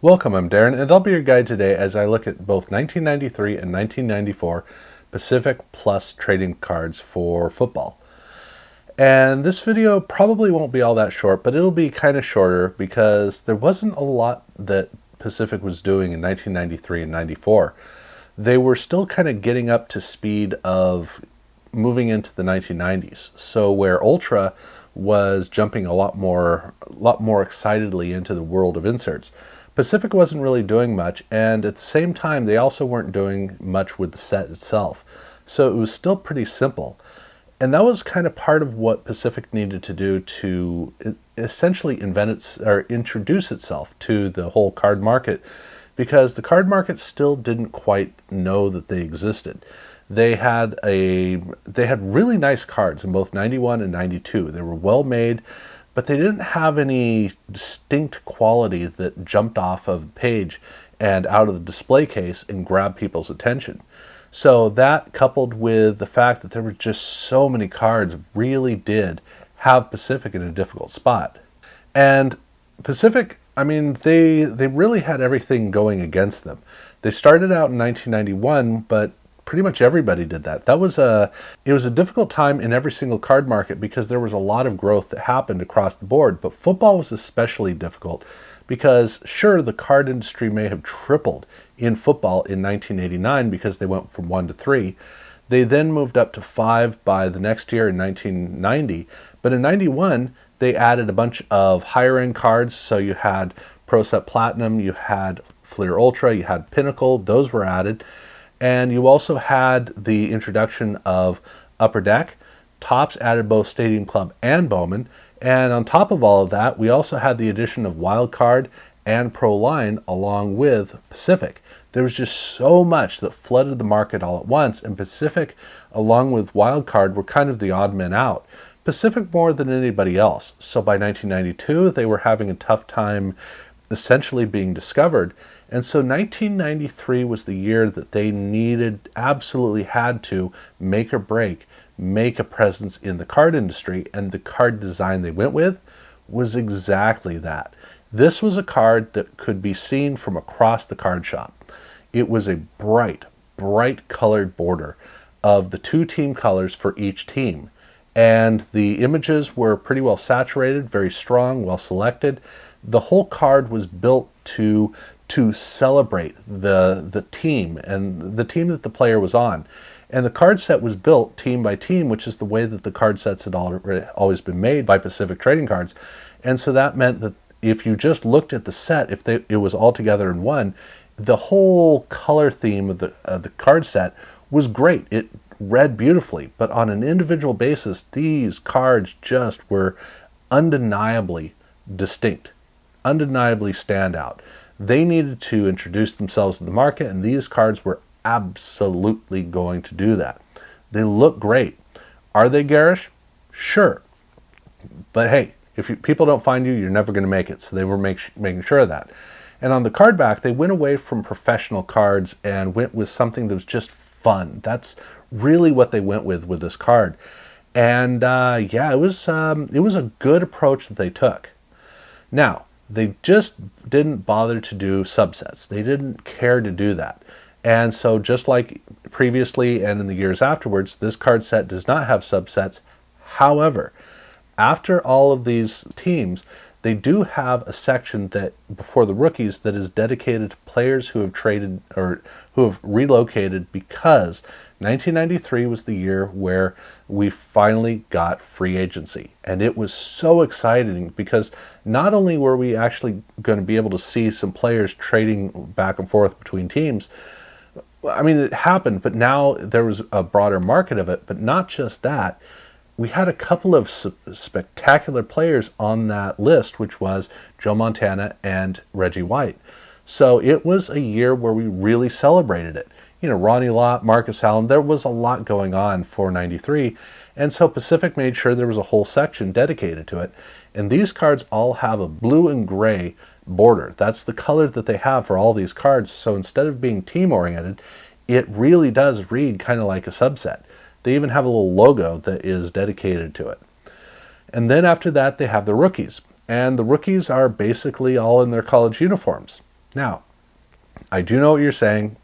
Welcome, I'm Darren, and I'll be your guide today as I look at both 1993 and 1994 Pacific Plus trading cards for football. And this video probably won't be all that short, but it'll be kind of shorter because there wasn't a lot that Pacific was doing in 1993 and 94. They were still kind of getting up to speed of moving into the 1990s. So where Ultra was jumping a lot more excitedly into the world of inserts, Pacific wasn't really doing much, and at the same time they also weren't doing much with the set itself. So it was still pretty simple. And that was kind of part of what Pacific needed to do to essentially introduce itself to the whole card market, because the card market still didn't quite know that they existed. They had really nice cards in both 91 and 92. They were well made, but they didn't have any distinct quality that jumped off of the page and out of the display case and grabbed people's attention. So that, coupled with the fact that there were just so many cards, really did have Pacific in a difficult spot. And Pacific, I mean, they really had everything going against them. They started out in 1991, but pretty much everybody did that. It was a difficult time in every single card market because there was a lot of growth that happened across the board, but football was especially difficult because sure, the card industry may have tripled in football in 1989 because they went from 1 to 3. They then moved up to 5 by the next year in 1990, but in 91 they added a bunch of higher end cards. So you had Pro Set Platinum, you had Fleer Ultra, you had Pinnacle, those were added. And you also had the introduction of Upper Deck. Topps added both Stadium Club and Bowman. And on top of all of that, we also had the addition of Wild Card and Pro Line along with Pacific. There was just so much that flooded the market all at once, and Pacific, along with Wild Card, were kind of the odd men out. Pacific more than anybody else. So by 1992, they were having a tough time essentially being discovered. And so 1993 was the year that they absolutely had to make or break, make a presence in the card industry, and the card design they went with was exactly that. This was a card that could be seen from across the card shop. It was a bright colored border of the two team colors for each team. And the images were pretty well saturated, very strong, well selected. The whole card was built to celebrate the team and the team that the player was on. And the card set was built team by team, which is the way that the card sets had always been made by Pacific Trading Cards. And so that meant that if you just looked at the set, it was all together in one, the whole color theme of the card set was great. It read beautifully, but on an individual basis, these cards just were undeniably distinct, undeniably stand out. They needed to introduce themselves to the market, and these cards were absolutely going to do that. They look great. Are they garish? Sure. But hey, if people don't find you, you're never going to make it. So they were making sure of that. And on the card back, they went away from professional cards and went with something that was just fun. That's really what they went with this card. And yeah, it was a good approach that they took. Now, they just didn't bother to do subsets. They didn't care to do that. And so just like previously and in the years afterwards, this card set does not have subsets. However, after all of these teams, they do have a section that before the rookies that is dedicated to players who have traded or who have relocated, because 1993 was the year where we finally got free agency. And it was so exciting because not only were we actually going to be able to see some players trading back and forth between teams, I mean, it happened, but now there was a broader market of it. But not just that, we had a couple of spectacular players on that list, which was Joe Montana and Reggie White. So it was a year where we really celebrated it. You know, Ronnie Lott, Marcus Allen, there was a lot going on for 93. And so Pacific made sure there was a whole section dedicated to it. And these cards all have a blue and gray border. That's the color that they have for all these cards. So instead of being team oriented, it really does read kind of like a subset. They even have a little logo that is dedicated to it. And then after that, they have the rookies. And the rookies are basically all in their college uniforms. Now, I do know what you're saying.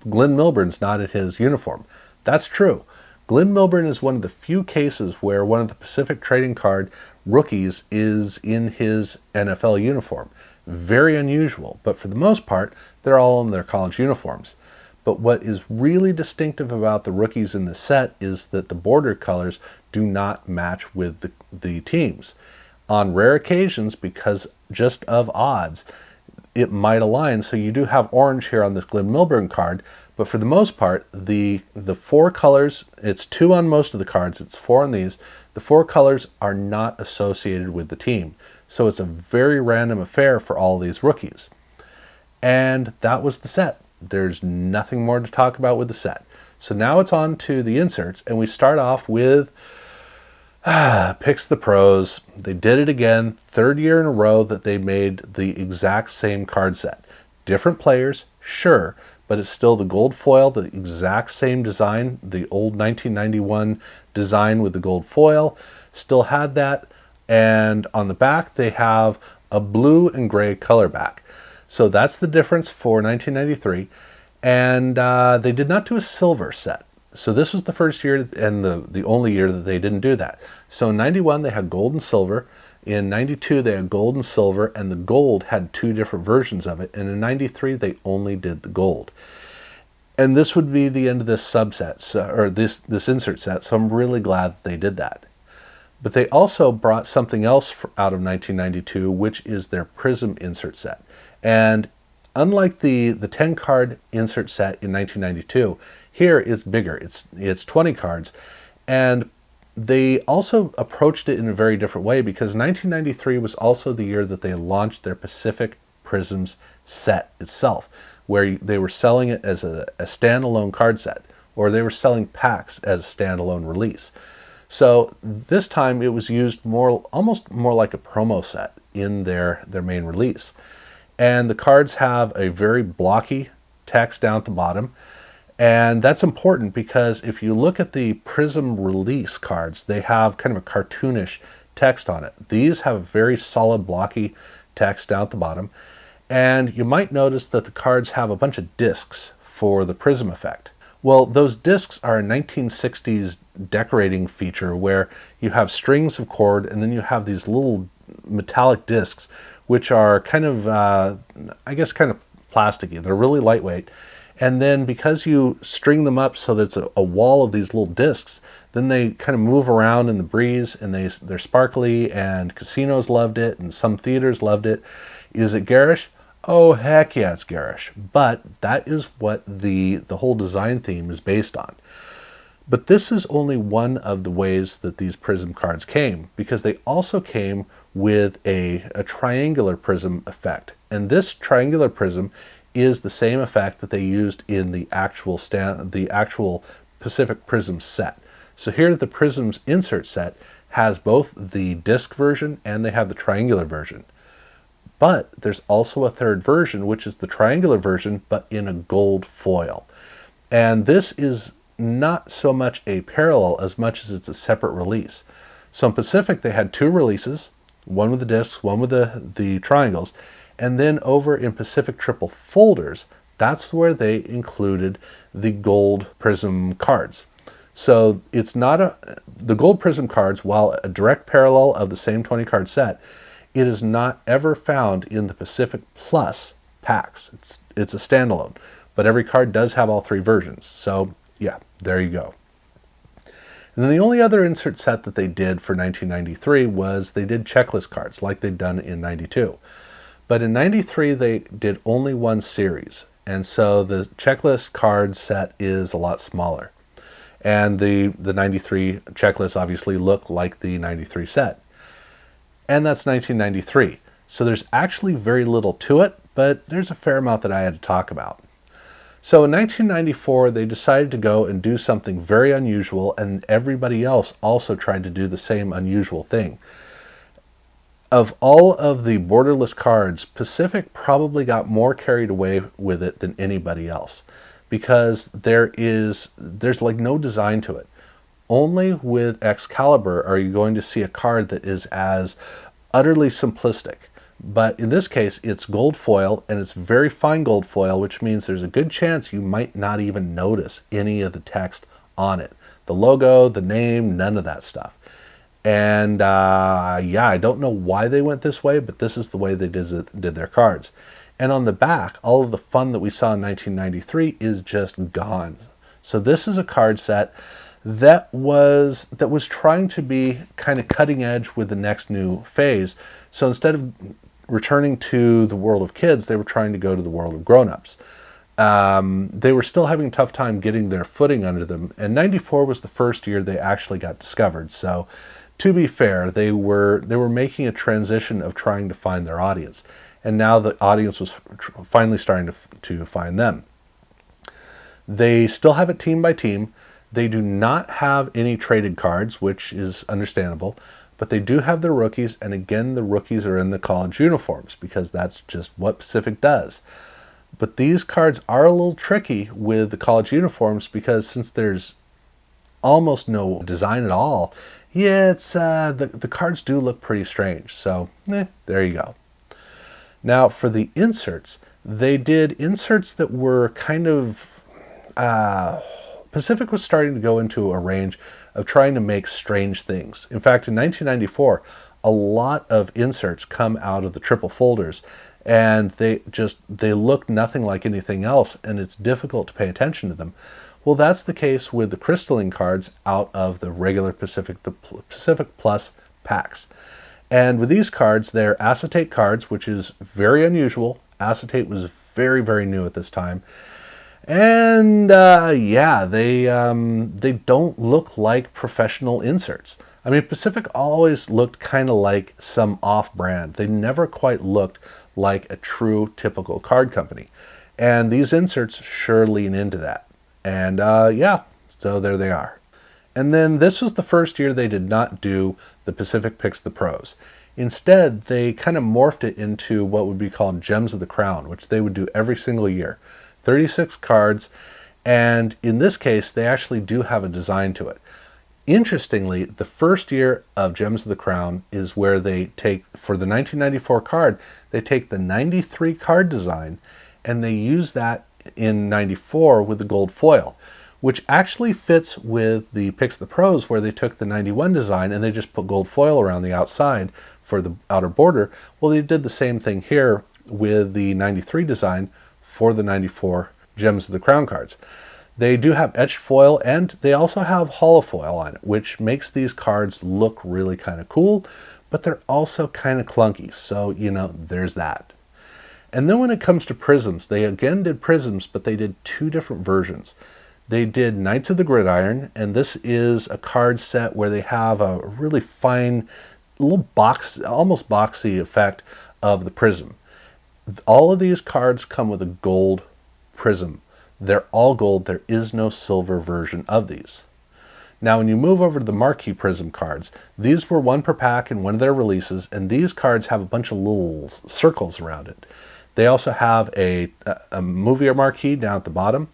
Glenn Milburn's not in his uniform. That's true. Glenn Milburn is one of the few cases where one of the Pacific Trading Card rookies is in his NFL uniform. Very unusual, but for the most part, they're all in their college uniforms. But what is really distinctive about the rookies in this set is that the border colors do not match with the teams. On rare occasions, because just of odds, it might align. So you do have orange here on this Glenn Milburn card, but for the most part, the four colors, it's 2 on most of the cards, it's 4 on these, the 4 colors are not associated with the team. So it's a very random affair for all these rookies. And that was the set. There's nothing more to talk about with the set. So now it's on to the inserts, and we start off with Picks the Pros. They did it again, 3rd year in a row that they made the exact same card set. Different players, sure, but it's still the gold foil, the exact same design, the old 1991 design with the gold foil, still had that, and on the back they have a blue and gray color back. So that's the difference for 1993, and they did not do a silver set. So this was the first year and the only year that they didn't do that. So in 91 they had gold and silver. In 92 they had gold and silver, and the gold had 2 different versions of it. And in 93 they only did the gold. And this would be the end of this subset, or this insert set. So I'm really glad they did that. But they also brought something else out of 1992, which is their Prism insert set. And unlike the 10 card insert set in 1992, here it's bigger. It's 20 cards, and they also approached it in a very different way, because 1993 was also the year that they launched their Pacific Prisms set itself, where they were selling it as a standalone card set, or they were selling packs as a standalone release. So this time it was used almost more like a promo set in their main release. And the cards have a very blocky text down at the bottom. And that's important because if you look at the Prism release cards, they have kind of a cartoonish text on it. These have a very solid blocky text down at the bottom. And you might notice that the cards have a bunch of discs for the Prism effect. Well, those discs are a 1960s decorating feature where you have strings of cord and then you have these little metallic discs, which are kind of, I guess, kind of plasticky. They're really lightweight. And then because you string them up so that it's a wall of these little discs, then they kind of move around in the breeze, and they're sparkly, and casinos loved it, and some theaters loved it. Is it garish? Oh, heck yeah, it's garish. But that is what the whole design theme is based on. But this is only one of the ways that these Prism cards came, because they also came with a triangular prism effect. And this triangular prism is the same effect that they used in the actual Pacific Prism set. So here the Prisms insert set has both the disc version and they have the triangular version. But there's also a third version, which is the triangular version, but in a gold foil. And this is not so much a parallel as much as it's a separate release. So in Pacific, they had 2 releases, one with the discs, one with the triangles. And then over in Pacific Triple Folders, that's where they included the gold Prism cards. So it's not the gold Prism cards, while a direct parallel of the same 20 card set, it is not ever found in the Pacific Plus packs. It's a standalone, but every card does have all 3 versions. So yeah, there you go. And then the only other insert set that they did for 1993 was they did checklist cards like they'd done in 92. But in 93, they did only 1 series. And so the checklist card set is a lot smaller. And the 93 checklists obviously look like the 93 set. And that's 1993. So there's actually very little to it, but there's a fair amount that I had to talk about. So in 1994, they decided to go and do something very unusual, and everybody else also tried to do the same unusual thing. Of all of the borderless cards, Pacific probably got more carried away with it than anybody else, because there's like no design to it. Only with Excalibur are you going to see a card that is as utterly simplistic. But in this case, it's gold foil, and it's very fine gold foil, which means there's a good chance you might not even notice any of the text on it. The logo, the name, none of that stuff. And yeah, I don't know why they went this way, but this is the way they did their cards. And on the back, all of the fun that we saw in 1993 is just gone. So this is a card set that was trying to be kind of cutting edge with the next new phase. So instead of returning to the world of kids, they were trying to go to the world of grown-ups. They were still having a tough time getting their footing under them, and 94 was the first year they actually got discovered. So to be fair, they were making a transition of trying to find their audience, and now the audience was finally starting to find them. They still have it team by team. They do not have any traded cards, which is understandable, but they do have their rookies, and again, the rookies are in the college uniforms because that's just what Pacific does. But these cards are a little tricky with the college uniforms because since there's almost no design at all, yeah, it's the cards do look pretty strange. So there you go. Now for the inserts, they did inserts that were kind of Pacific was starting to go into a range of trying to make strange things. In fact, in 1994, a lot of inserts come out of the triple folders, and they look nothing like anything else, and it's difficult to pay attention to them. Well, that's the case with the crystalline cards out of the regular Pacific, the Pacific Plus packs. And with these cards, they're acetate cards, which is very unusual. Acetate was very, very new at this time. And yeah, they don't look like professional inserts. I mean, Pacific always looked kind of like some off-brand. They never quite looked like a true typical card company. And these inserts sure lean into that. And yeah, so there they are. And then this was the first year they did not do the Pacific Picks the Pros. Instead, they kind of morphed it into what would be called Gems of the Crown, which they would do every single year. 36 cards, and in this case, they actually do have a design to it. Interestingly, the first year of Gems of the Crown is where they take, for the 1994 card, they take the 93 card design, and they use that in 94 with the gold foil, which actually fits with the Picks the Pros, where they took the 91 design and they just put gold foil around the outside for the outer border. Well, they did the same thing here with the 93 design for the 94 Gems of the Crown cards. They do have etched foil, and they also have hollow foil on it, which makes these cards look really kind of cool, but they're also kind of clunky. So, you know, there's that. And then when it comes to prisms, they again did prisms, but they did two different versions. They did Knights of the Gridiron, and this is a card set where they have a really fine, little box, almost boxy effect of the prism. All of these cards come with a gold prism. They're all gold. There is no silver version of these. Now, when you move over to the Marquee Prism cards, these were one per pack in one of their releases, and these cards have a bunch of little circles around it. They also have a movie marquee down at the bottom.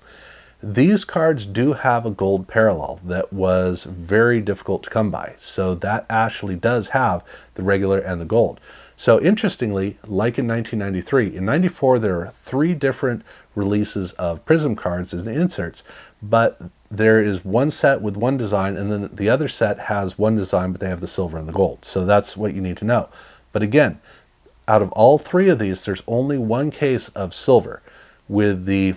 These cards do have a gold parallel that was very difficult to come by. So that actually does have the regular and the gold. So interestingly, like in 1993, in 94 there are 3 different releases of Prism cards as inserts, but there is one set with one design, and then the other set has one design, but they have the silver and the gold. So that's what you need to know. But again, out of all 3 of these, there's only one case of silver. With the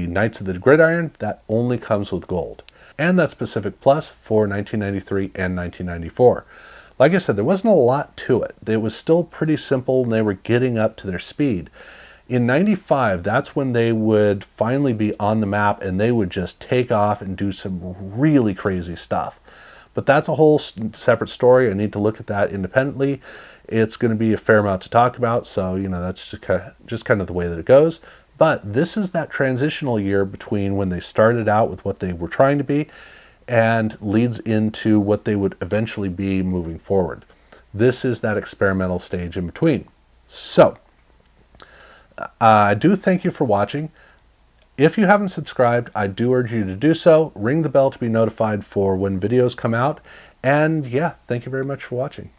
Knights of the Gridiron, that only comes with gold. And that's Pacific Plus for 1993 and 1994. Like I said, there wasn't a lot to it. It was still pretty simple, and they were getting up to their speed. In 95, that's when they would finally be on the map, and they would just take off and do some really crazy stuff. But that's a whole separate story. I need to look at that independently. It's going to be a fair amount to talk about, so you know that's just kind of the way that it goes. But this is that transitional year between when they started out with what they were trying to be and leads into what they would eventually be moving forward. This is that experimental stage in between. So, I do thank you for watching. If you haven't subscribed, I do urge you to do so. Ring the bell to be notified for when videos come out. And yeah, thank you very much for watching.